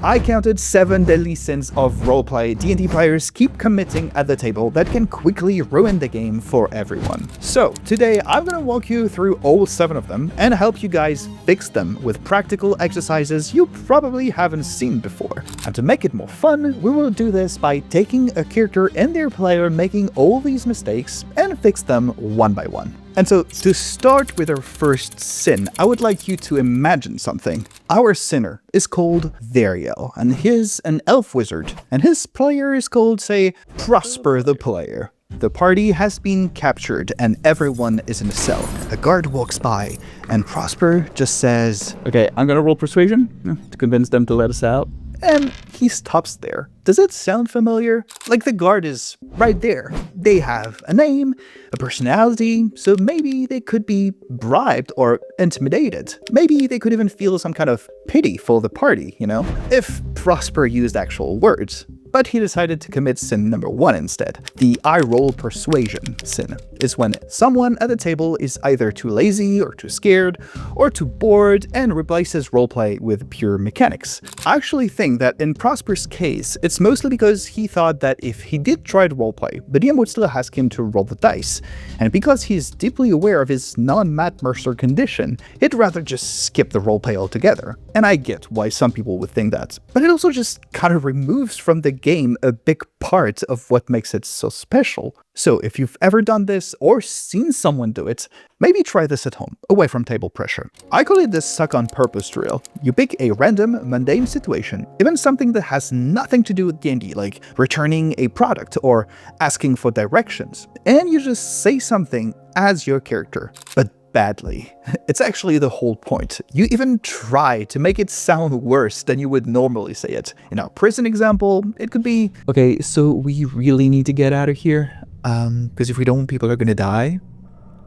I counted 7 deadly sins of roleplay D&D players keep committing at the table that can quickly ruin the game for everyone. So today I'm gonna walk you through all 7 of them and help you guys fix them with practical exercises you probably haven't seen before. And to make it more fun, we will do this by taking a character and their player making all these mistakes and fix them one by one. And so, to start with our first sin, I would like you to imagine something. Our sinner is called Variel, and he's an elf wizard, and his player is called, say, Prosper the player. The party has been captured, and everyone is in a cell. A guard walks by, and Prosper just says, "Okay, I'm gonna roll persuasion to convince them to let us out." And he stops there. Does it sound familiar? Like the guard is right there. They have a name, a personality, so maybe they could be bribed or intimidated. Maybe they could even feel some kind of pity for the party, you know? If Prosper used actual words. But he decided to commit sin number 1 instead. The I roll persuasion sin is when someone at the table is either too lazy or too scared or too bored and replaces roleplay with pure mechanics. I actually think that in Prosper's case, it's mostly because he thought that if he did try to roleplay, the DM would still ask him to roll the dice. And because he's deeply aware of his non-Matt Mercer condition, he'd rather just skip the roleplay altogether. And I get why some people would think that. But it also just kind of removes from the game a big part of what makes it so special. So if you've ever done this or seen someone do it, maybe try this at home, away from table pressure. I call it the suck on purpose drill. You pick a random, mundane situation, even something that has nothing to do with D&D, like returning a product or asking for directions, and you just say something as your character, but badly. It's actually the whole point. You even try to make it sound worse than you would normally say it. In our prison example, it could be, "Okay, so we really need to get out of here, because if we don't, people are gonna die."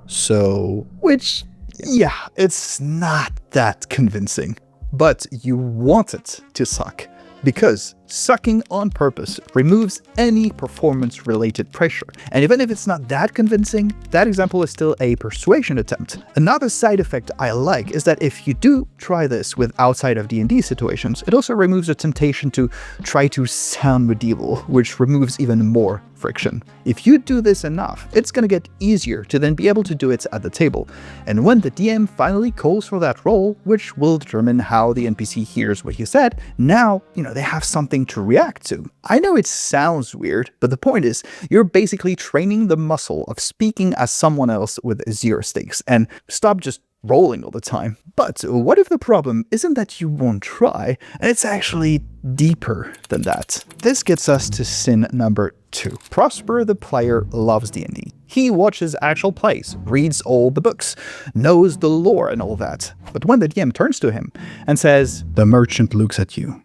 So, which, yeah, it's not that convincing. But you want it to suck. Because sucking on purpose removes any performance-related pressure. And even if it's not that convincing, that example is still a persuasion attempt. Another side effect I like is that if you do try this with outside of D&D situations, it also removes the temptation to try to sound medieval, which removes even more friction. If you do this enough, it's gonna get easier to then be able to do it at the table. And when the DM finally calls for that roll, which will determine how the NPC hears what you said, now, they have something to react to. I know it sounds weird, but the point is, you're basically training the muscle of speaking as someone else with 0 stakes, and stop just rolling all the time. But what if the problem isn't that you won't try, and it's actually deeper than that? This gets us to sin number 2. Prosper the player loves D&D. He watches actual plays, reads all the books, knows the lore and all that. But when the DM turns to him and says, "The merchant looks at you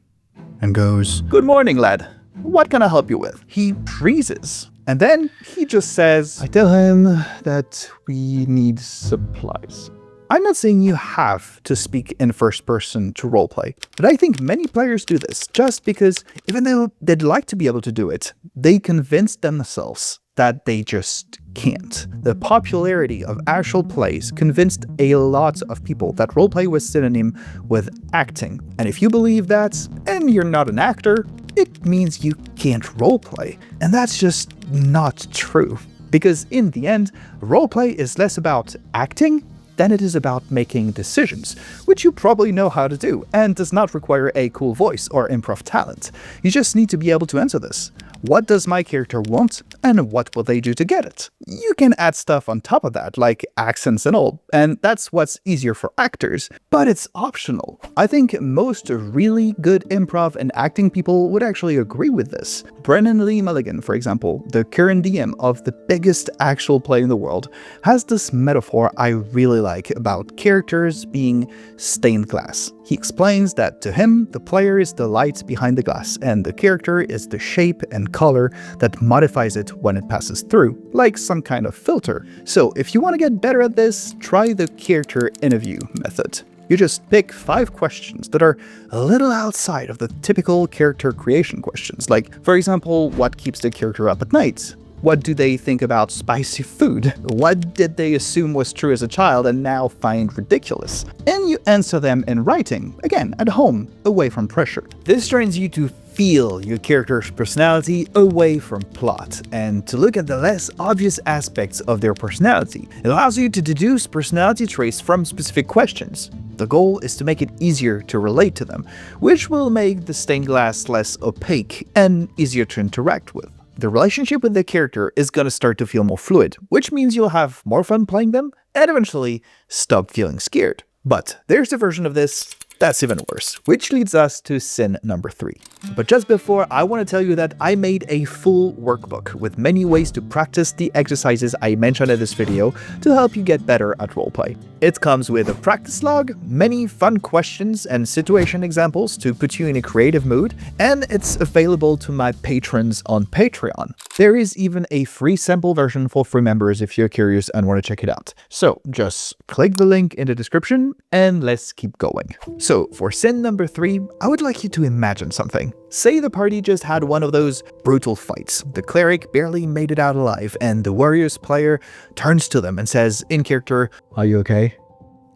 and goes, 'Good morning, lad. What can I help you with?' he freezes. And then he just says, 'I tell him that we need supplies.'" I'm not saying you have to speak in first person to roleplay, but I think many players do this just because even though they'd like to be able to do it, they convince themselves that they just can't. The popularity of actual plays convinced a lot of people that roleplay was synonym with acting. And if you believe that, and you're not an actor, it means you can't roleplay. And that's just not true. Because in the end, roleplay is less about acting than it is about making decisions, which you probably know how to do, and does not require a cool voice or improv talent. You just need to be able to answer this. What does my character want, and what will they do to get it? You can add stuff on top of that, like accents and all, and that's what's easier for actors, but it's optional. I think most really good improv and acting people would actually agree with this. Brennan Lee Mulligan, for example, the current DM of the biggest actual play in the world, has this metaphor I really like about characters being stained glass. He explains that to him, the player is the light behind the glass, and the character is the shape and color that modifies it when it passes through, like some kind of filter. So if you want to get better at this, try the character interview method. You just pick 5 questions that are a little outside of the typical character creation questions, like, for example, what keeps the character up at night? What do they think about spicy food? What did they assume was true as a child and now find ridiculous? And you answer them in writing, again, at home, away from pressure. This trains you to feel your character's personality away from plot, and to look at the less obvious aspects of their personality. It allows you to deduce personality traits from specific questions. The goal is to make it easier to relate to them, which will make the stained glass less opaque and easier to interact with. The relationship with the character is going to start to feel more fluid, which means you'll have more fun playing them and eventually stop feeling scared. But there's a version of this that's even worse, which leads us to sin number 3. But just before, I want to tell you that I made a full workbook with many ways to practice the exercises I mentioned in this video to help you get better at roleplay. It comes with a practice log, many fun questions and situation examples to put you in a creative mood, and it's available to my patrons on Patreon. There is even a free sample version for free members if you're curious and want to check it out. So just click the link in the description and let's keep going. So for sin number 3, I would like you to imagine something. Say the party just had one of those brutal fights. The cleric barely made it out alive, and the warrior's player turns to them and says, in character, "Are you okay?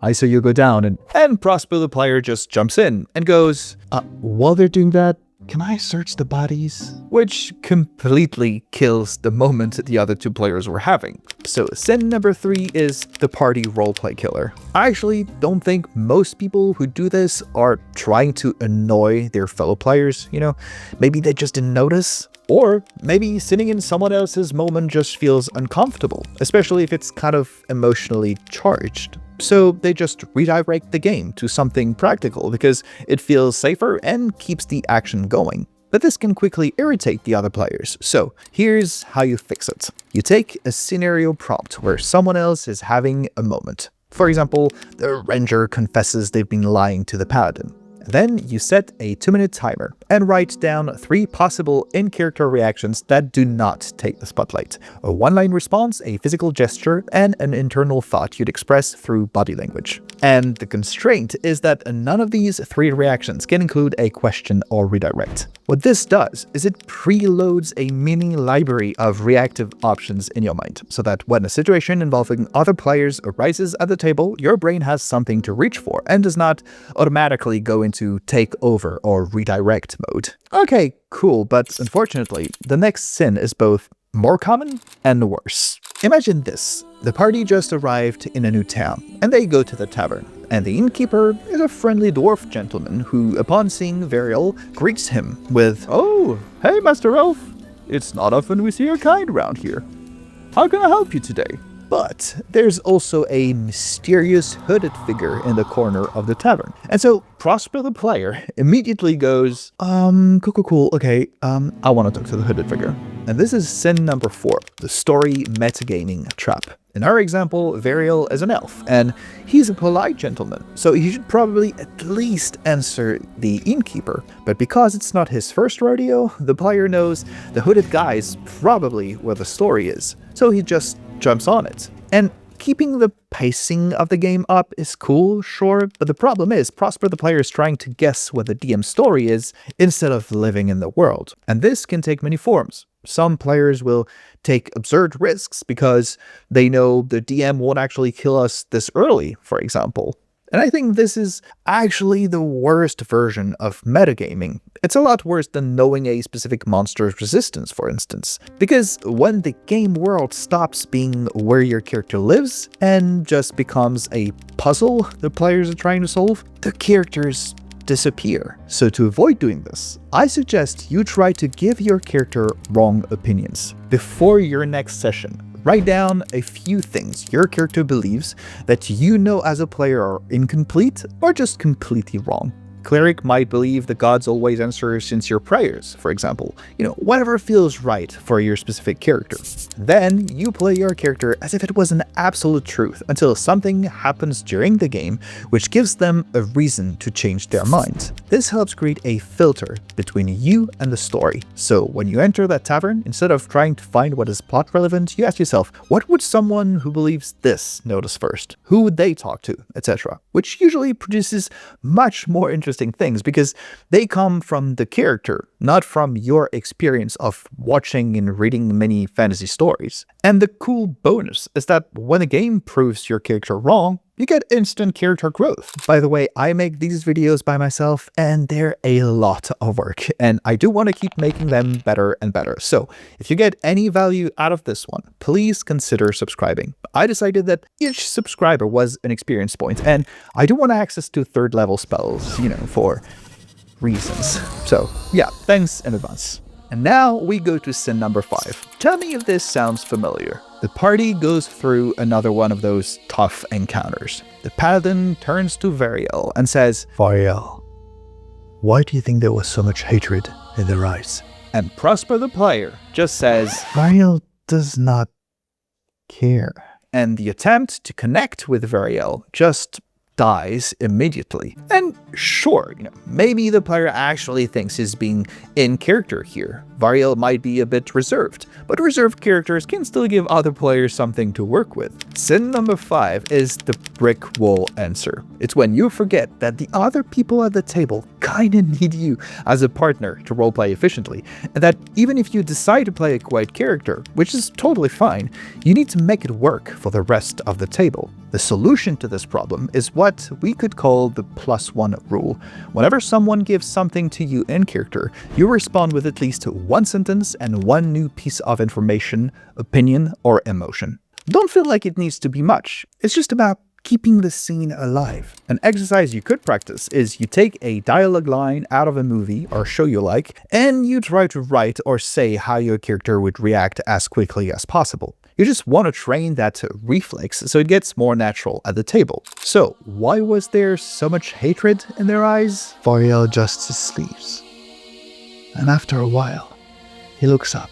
I saw you go down," and Prosper the player just jumps in and goes, while they're doing that, "Can I search the bodies?" Which completely kills the moment the other two players were having. So sin number 3 is the party roleplay killer. I actually don't think most people who do this are trying to annoy their fellow players, Maybe they just didn't notice. Or maybe sitting in someone else's moment just feels uncomfortable, especially if it's kind of emotionally charged. So they just redirect the game to something practical because it feels safer and keeps the action going. But this can quickly irritate the other players. So here's how you fix it. You take a scenario prompt where someone else is having a moment. For example, the ranger confesses they've been lying to the paladin. Then you set a 2-minute timer and write down 3 possible in-character reactions that do not take the spotlight. A one-line response, a physical gesture, and an internal thought you'd express through body language. And the constraint is that none of these 3 reactions can include a question or redirect. What this does is it preloads a mini library of reactive options in your mind, so that when a situation involving other players arises at the table, your brain has something to reach for and does not automatically go into take over or redirect mode. Okay, cool, but unfortunately, the next sin is both more common and worse. Imagine this. The party just arrived in a new town, and they go to the tavern. And the innkeeper is a friendly dwarf gentleman who, upon seeing Variel, greets him with, "Oh, hey, Master Elf. It's not often we see your kind around here. How can I help you today?" But there's also a mysterious hooded figure in the corner of the tavern. And so Prosper the player immediately goes, cool, okay, I want to talk to the hooded figure. And this is sin number 4, the story metagaming trap. In our example, Variel is an elf, and he's a polite gentleman, so he should probably at least answer the innkeeper. But because it's not his first rodeo, the player knows the hooded guy is probably where the story is, so he just jumps on it. And keeping the pacing of the game up is cool, sure, but the problem is Prosper the player is trying to guess what the DM's story is instead of living in the world. And this can take many forms. Some players will take absurd risks because they know the DM won't actually kill us this early, for example. And I think this is actually the worst version of metagaming. It's a lot worse than knowing a specific monster's resistance, for instance. Because when the game world stops being where your character lives and just becomes a puzzle the players are trying to solve, the characters disappear. So to avoid doing this, I suggest you try to give your character wrong opinions. Before your next session, write down a few things your character believes that you know as a player are incomplete or just completely wrong. Cleric might believe the gods always answer sincere prayers, for example. Whatever feels right for your specific character. Then you play your character as if it was an absolute truth until something happens during the game which gives them a reason to change their mind. This helps create a filter between you and the story. So when you enter that tavern, instead of trying to find what is plot relevant, you ask yourself, what would someone who believes this notice first? Who would they talk to? Etc. Which usually produces much more interesting interesting things because they come from the character, not from your experience of watching and reading many fantasy stories. And the cool bonus is that when a game proves your character wrong, you get instant character growth. By the way, I make these videos by myself and they're a lot of work, and I do want to keep making them better and better. So if you get any value out of this one, please consider subscribing. I decided that each subscriber was an experience point, and I do want access to 3rd level spells, for reasons. So yeah, thanks in advance. And now we go to sin number 5. Tell me if this sounds familiar. The party goes through another one of those tough encounters. The paladin turns to Variel and says, Variel, why do you think there was so much hatred in their eyes? And Prosper the player just says, Variel does not care. And the attempt to connect with Variel just dies immediately. And sure, maybe the player actually thinks he's being in character here. Variel might be a bit reserved, but reserved characters can still give other players something to work with. Sin number 5 is the brick wall answer. It's when you forget that the other people at the table kinda need you as a partner to roleplay efficiently, and that even if you decide to play a quiet character, which is totally fine, you need to make it work for the rest of the table. The solution to this problem is what we could call the +1 rule. Whenever someone gives something to you in character, you respond with at least 1 sentence and 1 new piece of information, opinion, or emotion. Don't feel like it needs to be much. It's just about keeping the scene alive. An exercise you could practice is you take a dialogue line out of a movie or show you like, and you try to write or say how your character would react as quickly as possible. You just want to train that reflex so it gets more natural at the table. So, why was there so much hatred in their eyes? Variel adjusts his sleeves. And after a while, he looks up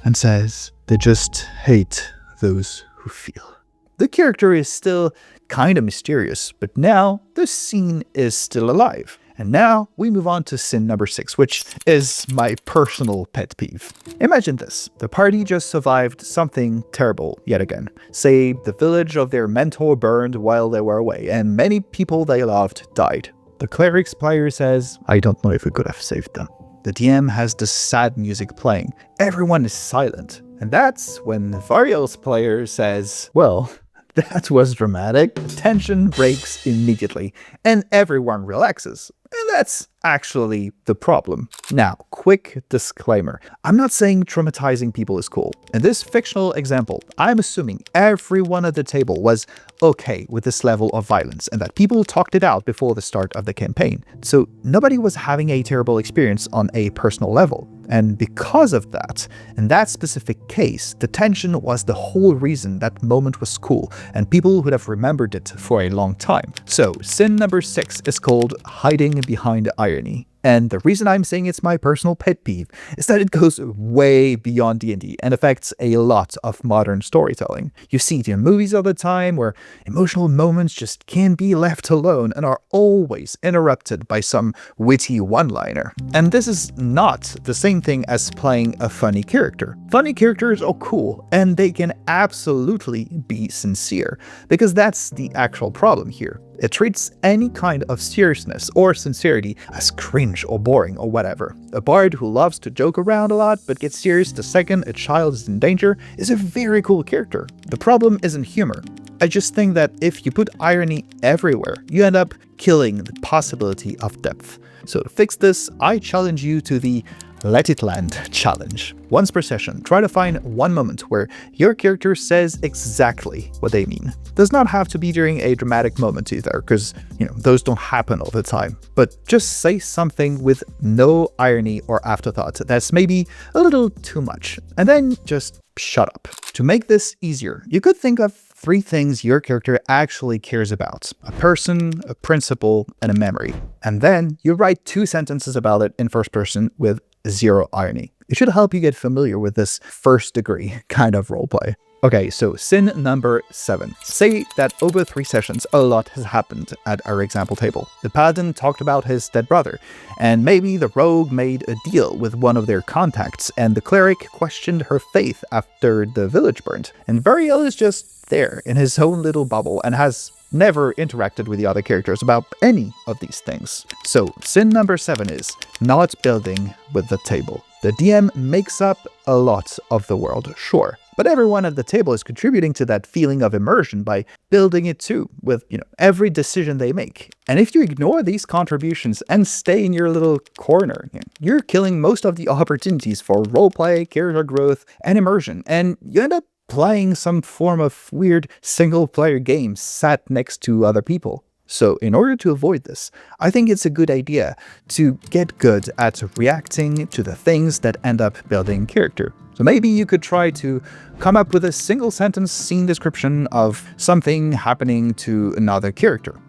and says, they just hate those who feel. The character is still kinda mysterious, but now the scene is still alive. And now we move on to sin number 6, which is my personal pet peeve. Imagine this. The party just survived something terrible yet again. Say the village of their mentor burned while they were away, and many people they loved died. The cleric's player says, I don't know if we could have saved them. The DM has the sad music playing. Everyone is silent. And that's when Variel's player says, well, that was dramatic. The tension breaks immediately, and everyone relaxes. And that's actually the problem. Now, quick disclaimer. I'm not saying traumatizing people is cool. In this fictional example, I'm assuming everyone at the table was okay with this level of violence and that people talked it out before the start of the campaign. So nobody was having a terrible experience on a personal level. And because of that, in that specific case, the tension was the whole reason that moment was cool, and people would have remembered it for a long time. So, sin number 6 is called hiding behind irony. And the reason I'm saying it's my personal pet peeve is that it goes way beyond D&D and affects a lot of modern storytelling. You see it in movies all the time where emotional moments just can't be left alone and are always interrupted by some witty one-liner. And this is not the same thing as playing a funny character. Funny characters are cool and they can absolutely be sincere, because that's the actual problem here. It treats any kind of seriousness or sincerity as cringe or boring or whatever. A bard who loves to joke around a lot but gets serious the second a child is in danger is a very cool character. The problem isn't humor. I just think that if you put irony everywhere, you end up killing the possibility of depth. So to fix this, I challenge you to the Let It Land challenge. Once per session, try to find one moment where your character says exactly what they mean. Does not have to be during a dramatic moment either, because, those don't happen all the time. But just say something with no irony or afterthought that's maybe a little too much, and then just shut up. To make this easier, you could think of 3 things your character actually cares about: a person, a principle, and a memory. And then you write 2 sentences about it in first person with 0 irony. It should help you get familiar with this first degree kind of roleplay. Okay, so sin number 7. Say that over 3 sessions, a lot has happened at our example table. The paladin talked about his dead brother, and maybe the rogue made a deal with one of their contacts, and the cleric questioned her faith after the village burned. And Variel is just there in his own little bubble and has never interacted with the other characters about any of these things. So sin number 7 is not building with the table. The DM makes up a lot of the world, sure, but everyone at the table is contributing to that feeling of immersion by building it too, with every decision they make. And if you ignore these contributions and stay in your little corner, you're killing most of the opportunities for roleplay, character growth, and immersion, and you end up playing some form of weird single-player game sat next to other people. So in order to avoid this, I think it's a good idea to get good at reacting to the things that end up building character. So maybe you could try to come up with a single sentence scene description of something happening to another character.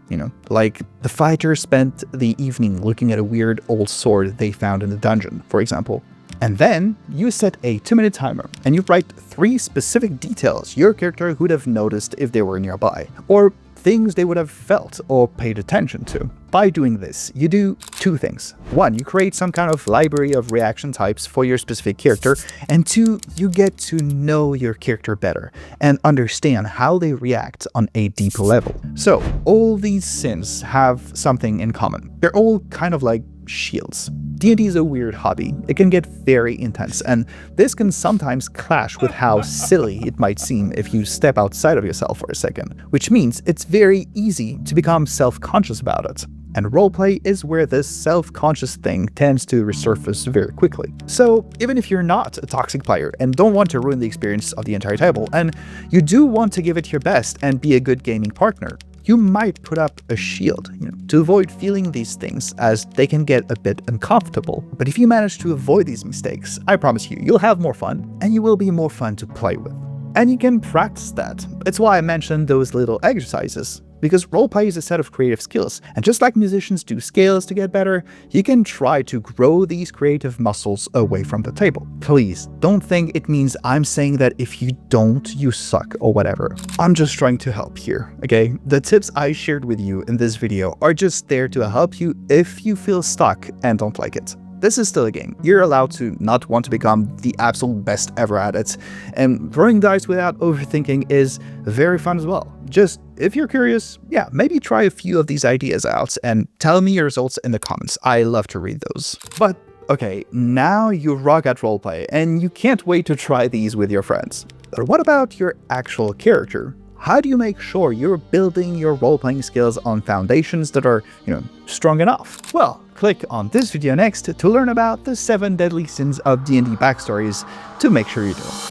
Like the fighter spent the evening looking at a weird old sword they found in the dungeon, for example. And then you set a 2-minute timer and you write 3 specific details your character would have noticed if they were nearby, or things they would have felt or paid attention to. By doing this, you do 2 things. 1, you create some kind of library of reaction types for your specific character, and 2, you get to know your character better and understand how they react on a deeper level. So, all these sins have something in common. They're all kind of like shields. D&D is a weird hobby. It can get very intense, and this can sometimes clash with how silly it might seem if you step outside of yourself for a second, which means it's very easy to become self-conscious about it. And roleplay is where this self-conscious thing tends to resurface very quickly. So even if you're not a toxic player and don't want to ruin the experience of the entire table, and you do want to give it your best and be a good gaming partner, you might put up a shield, to avoid feeling these things, as they can get a bit uncomfortable. But if you manage to avoid these mistakes, I promise you'll have more fun, and you will be more fun to play with. And you can practice that. It's why I mentioned those little exercises. Because roleplay is a set of creative skills, and just like musicians do scales to get better, you can try to grow these creative muscles away from the table. Please, don't think it means I'm saying that if you don't, you suck or whatever. I'm just trying to help here, okay? The tips I shared with you in this video are just there to help you if you feel stuck and don't like it. This is still a game. You're allowed to not want to become the absolute best ever at it, and throwing dice without overthinking is very fun as well. Just, if you're curious, maybe try a few of these ideas out and tell me your results in the comments. I love to read those. But okay, now you rock at roleplay and you can't wait to try these with your friends. But what about your actual character? How do you make sure you're building your role-playing skills on foundations that are, strong enough? Well, click on this video next to learn about the 7 deadly sins of D&D backstories to make sure you do.